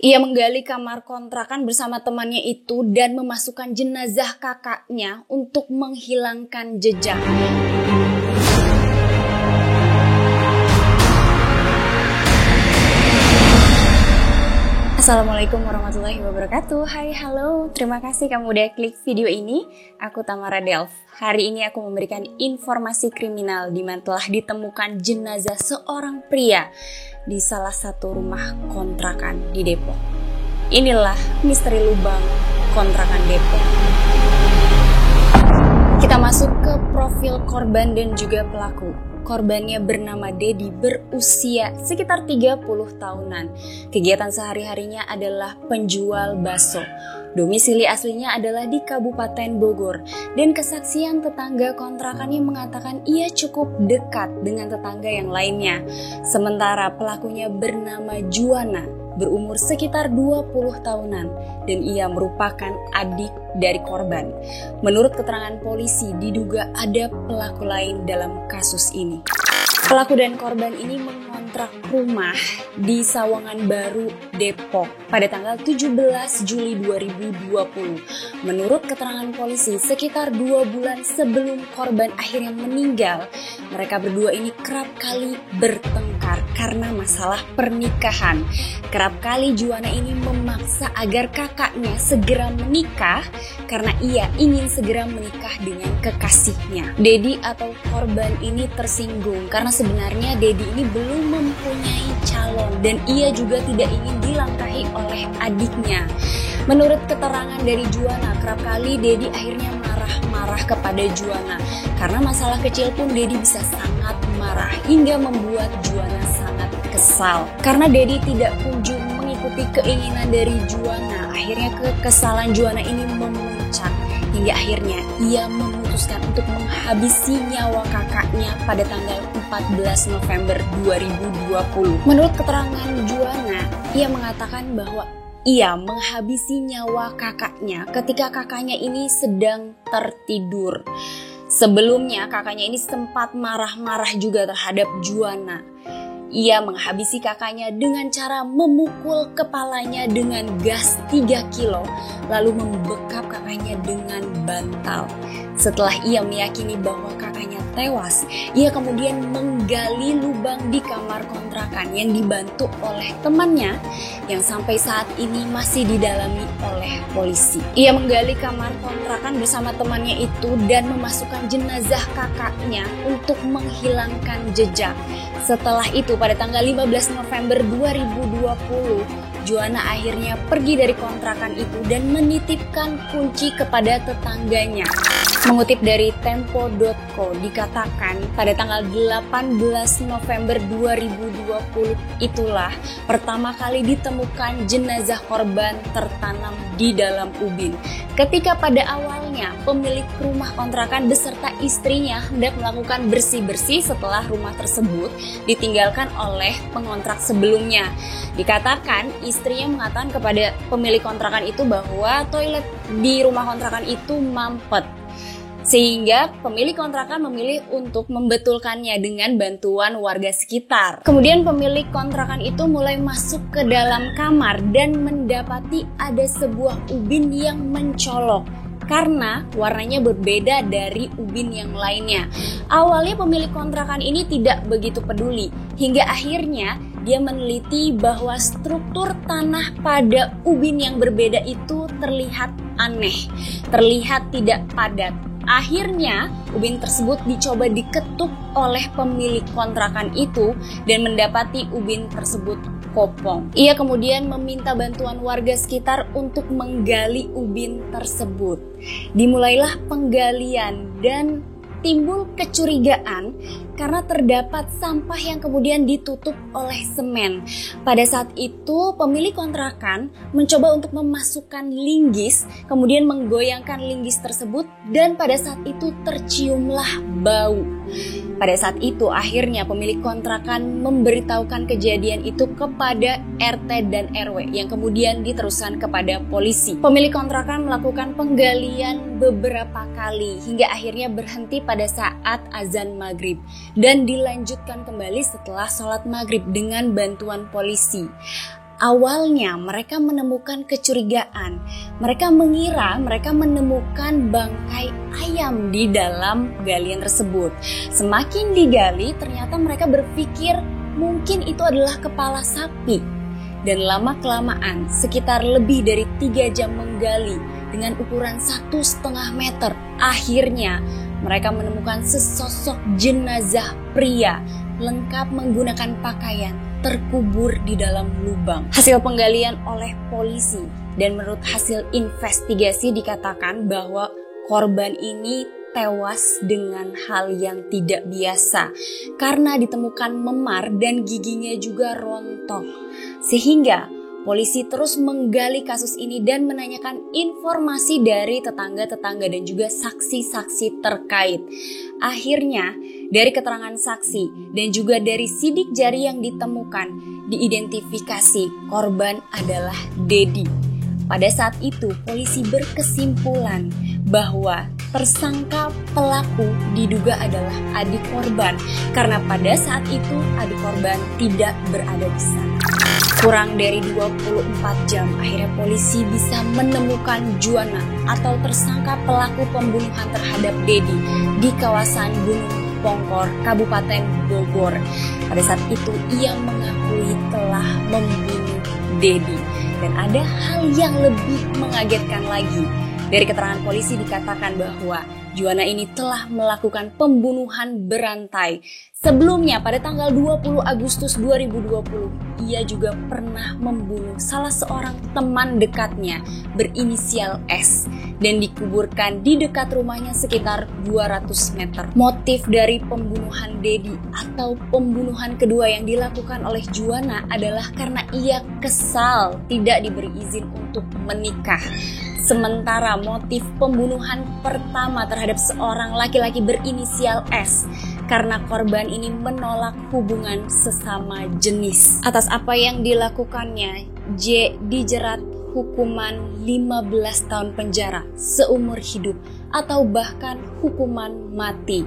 Ia menggali kamar kontrakan bersama temannya itu dan memasukkan jenazah kakaknya untuk menghilangkan jejak. Assalamualaikum warahmatullahi wabarakatuh. Hai, halo. Terima kasih kamu udah klik video ini. Aku Tamara Delf. Hari ini aku memberikan informasi kriminal di mana telah ditemukan jenazah seorang pria di salah satu rumah kontrakan di Depok. Inilah misteri lubang kontrakan Depok. Kita masuk ke profil korban dan juga pelaku. Korbannya bernama Dedi, berusia sekitar 30 tahunan. Kegiatan sehari-harinya adalah penjual bakso. Domisili aslinya adalah di Kabupaten Bogor. Dan kesaksian tetangga kontrakannya mengatakan ia cukup dekat dengan tetangga yang lainnya. Sementara pelakunya bernama Juwana, berumur sekitar 20 tahunan. Dan ia merupakan adik dari korban. Menurut keterangan polisi, diduga ada pelaku lain dalam kasus ini. Pelaku dan korban ini mengontrak rumah di Sawangan Baru, Depok pada tanggal 17 Juli 2020. Menurut keterangan polisi, sekitar 2 bulan sebelum korban akhirnya meninggal, mereka berdua ini kerap kali bertengkar karena masalah pernikahan. Kerap kali Juwana ini memaksa agar kakaknya segera menikah karena ia ingin segera menikah dengan kekasihnya. Dedi atau korban ini tersinggung karena sebenarnya Dedi ini belum mempunyai calon dan ia juga tidak ingin dilangkahi oleh adiknya. Menurut keterangan dari Juwana, kerap kali Dedi akhirnya marah-marah kepada Juwana. Karena masalah kecil pun Dedi bisa sangat marah hingga membuat Juwana sangat kesal. Karena Dedi tidak kunjung mengikuti keinginan dari Juwana, akhirnya kekesalan Juwana ini memuncak. Hingga akhirnya ia memutuskan untuk menghabisi nyawa kakaknya pada tanggal 14 November 2020. Menurut keterangan Juwana, ia mengatakan bahwa ia menghabisi nyawa kakaknya ketika kakaknya ini sedang tertidur. Sebelumnya kakaknya ini sempat marah-marah juga terhadap Juwana. Ia menghabisi kakaknya dengan cara memukul kepalanya dengan gas 3 kilo, lalu membekap kakaknya dengan bantal. Setelah ia meyakini bahwa kakaknya tewas, ia kemudian menggali lubang di kamar kontrakan yang dibantu oleh temannya yang sampai saat ini masih didalami oleh polisi. Ia menggali kamar kontrakan bersama temannya itu dan memasukkan jenazah kakaknya untuk menghilangkan jejak. Setelah itu pada tanggal 15 November 2020, Juwana akhirnya pergi dari kontrakan itu dan menitipkan kunci kepada tetangganya. Mengutip dari Tempo.co dikatakan pada tanggal 18 November 2020 itulah pertama kali ditemukan jenazah korban tertanam di dalam ubin. Ketika pada awalnya pemilik rumah kontrakan beserta istrinya hendak melakukan bersih-bersih setelah rumah tersebut ditinggalkan oleh pengontrak sebelumnya. Dikatakan istrinya mengatakan kepada pemilik kontrakan itu bahwa toilet di rumah kontrakan itu mampet. Sehingga pemilik kontrakan memilih untuk membetulkannya dengan bantuan warga sekitar. Kemudian pemilik kontrakan itu mulai masuk ke dalam kamar dan mendapati ada sebuah ubin yang mencolok karena warnanya berbeda dari ubin yang lainnya. Awalnya pemilik kontrakan ini tidak begitu peduli hingga akhirnya dia meneliti bahwa struktur tanah pada ubin yang berbeda itu terlihat aneh, terlihat tidak padat. Akhirnya, ubin tersebut dicoba diketuk oleh pemilik kontrakan itu dan mendapati ubin tersebut kopong. Ia kemudian meminta bantuan warga sekitar untuk menggali ubin tersebut. Dimulailah penggalian dan timbul kecurigaan karena terdapat sampah yang kemudian ditutup oleh semen. Pada saat itu pemilik kontrakan mencoba untuk memasukkan linggis, kemudian menggoyangkan linggis tersebut dan pada saat itu terciumlah bau. Pada saat itu akhirnya pemilik kontrakan memberitahukan kejadian itu kepada RT dan RW yang kemudian diteruskan kepada polisi. Pemilik kontrakan melakukan penggalian beberapa kali hingga akhirnya berhenti pada saat azan maghrib dan dilanjutkan kembali setelah sholat maghrib dengan bantuan polisi. Awalnya mereka menemukan kecurigaan. Mereka mengira mereka menemukan bangkai ayam di dalam galian tersebut. Semakin digali, ternyata mereka berpikir mungkin itu adalah kepala sapi. Dan lama-kelamaan, sekitar lebih dari 3 jam menggali dengan ukuran 1,5 meter, akhirnya mereka menemukan sesosok jenazah pria lengkap menggunakan pakaian terkubur di dalam lubang. Hasil penggalian oleh polisi dan menurut hasil investigasi dikatakan bahwa korban ini tewas dengan hal yang tidak biasa karena ditemukan memar dan giginya juga rontok. Sehingga polisi terus menggali kasus ini dan menanyakan informasi dari tetangga-tetangga dan juga saksi-saksi terkait. Akhirnya, dari keterangan saksi dan juga dari sidik jari yang ditemukan, diidentifikasi korban adalah Dedi. Pada saat itu, polisi berkesimpulan bahwa tersangka pelaku diduga adalah adik korban karena pada saat itu adik korban tidak berada di sana. Kurang dari 24 jam akhirnya polisi bisa menemukan Juwana atau tersangka pelaku pembunuhan terhadap Dedi di kawasan Gunung Pongkor, Kabupaten Bogor. Pada saat itu ia mengakui telah membunuh Dedi. Dan ada hal yang lebih mengagetkan lagi. Dari keterangan polisi dikatakan bahwa Juwana ini telah melakukan pembunuhan berantai. Sebelumnya pada tanggal 20 Agustus 2020, ia juga pernah membunuh salah seorang teman dekatnya berinisial S dan dikuburkan di dekat rumahnya sekitar 200 meter. Motif dari pembunuhan Dedi atau pembunuhan kedua yang dilakukan oleh Juwana adalah karena ia kesal tidak diberi izin untuk menikah. Sementara motif pembunuhan pertama terhadap seorang laki-laki berinisial S karena korban ini menolak hubungan sesama jenis. Atas apa yang dilakukannya, J dijerat hukuman 15 tahun penjara seumur hidup atau bahkan hukuman mati.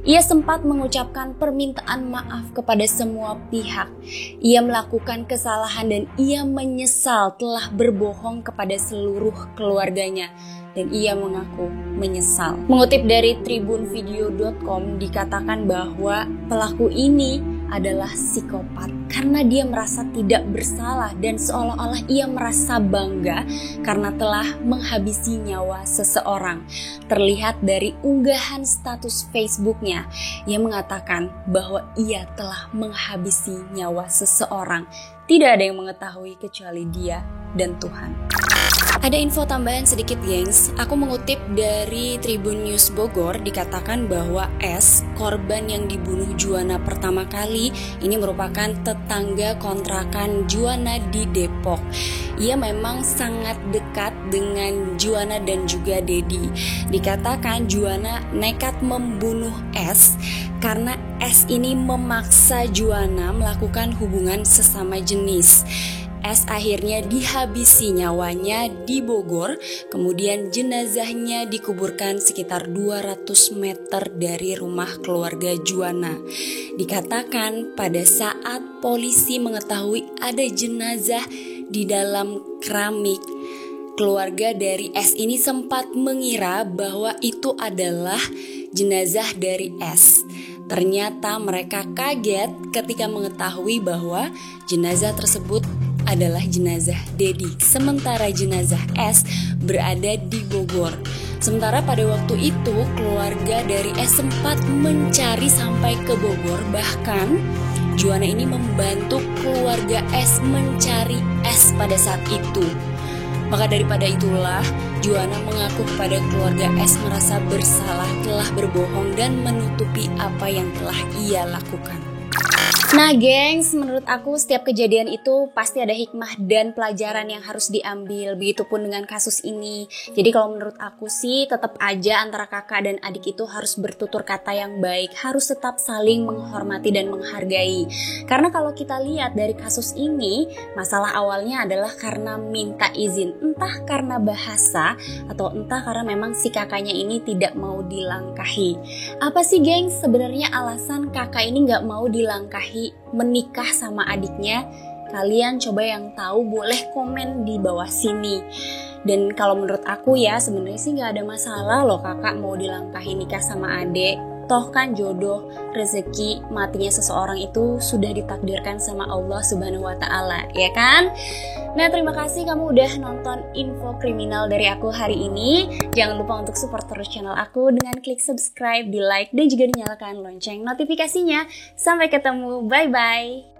Ia sempat mengucapkan permintaan maaf kepada semua pihak. Ia melakukan kesalahan dan ia menyesal telah berbohong kepada seluruh keluarganya. Dan ia mengaku menyesal. Mengutip dari tribunvideo.com dikatakan bahwa pelaku ini adalah psikopat karena dia merasa tidak bersalah dan seolah-olah ia merasa bangga karena telah menghabisi nyawa seseorang. Terlihat dari unggahan status Facebooknya, ia mengatakan bahwa ia telah menghabisi nyawa seseorang. Tidak ada yang mengetahui kecuali dia dan Tuhan. Ada info tambahan sedikit gengs, aku mengutip dari Tribun News Bogor dikatakan bahwa S, korban yang dibunuh Juwana pertama kali, ini merupakan tetangga kontrakan Juwana di Depok. Ia memang sangat dekat dengan Juwana dan juga Dedi. Dikatakan Juwana nekat membunuh S karena S ini memaksa Juwana melakukan hubungan sesama jenis. S akhirnya dihabisi nyawanya di Bogor, kemudian jenazahnya dikuburkan sekitar 200 meter dari rumah keluarga Juwana. Dikatakan pada saat polisi mengetahui ada jenazah di dalam keramik, keluarga dari S ini sempat mengira bahwa itu adalah jenazah dari S. Ternyata mereka kaget ketika mengetahui bahwa jenazah tersebut adalah jenazah Dedi, sementara jenazah S berada di Bogor. Sementara pada waktu itu keluarga dari S sempat mencari sampai ke Bogor, bahkan Juwana ini membantu keluarga S mencari S pada saat itu. Maka daripada itulah Juwana mengaku kepada keluarga S merasa bersalah telah berbohong dan menutupi apa yang telah ia lakukan. Nah gengs, menurut aku setiap kejadian itu pasti ada hikmah dan pelajaran yang harus diambil. Begitupun dengan kasus ini. Jadi kalau menurut aku sih tetap aja antara kakak dan adik itu harus bertutur kata yang baik. Harus tetap saling menghormati dan menghargai. Karena kalau kita lihat dari kasus ini, masalah awalnya adalah karena minta izin. Entah karena bahasa atau entah karena memang si kakaknya ini tidak mau dilangkahi. Apa sih gengs sebenarnya alasan kakak ini gak mau dilangkahi menikah sama adiknya? Kalian coba yang tahu boleh komen di bawah sini. Dan kalau menurut aku ya sebenarnya sih gak ada masalah loh kakak mau dilampahi nikah sama adek. Toh kan jodoh, rezeki, matinya seseorang itu sudah ditakdirkan sama Allah Subhanahu wa Ta'ala, ya kan? Nah, terima kasih kamu udah nonton info kriminal dari aku hari ini. Jangan lupa untuk support terus channel aku dengan klik subscribe, di like, dan juga dinyalakan lonceng notifikasinya. Sampai ketemu, bye-bye!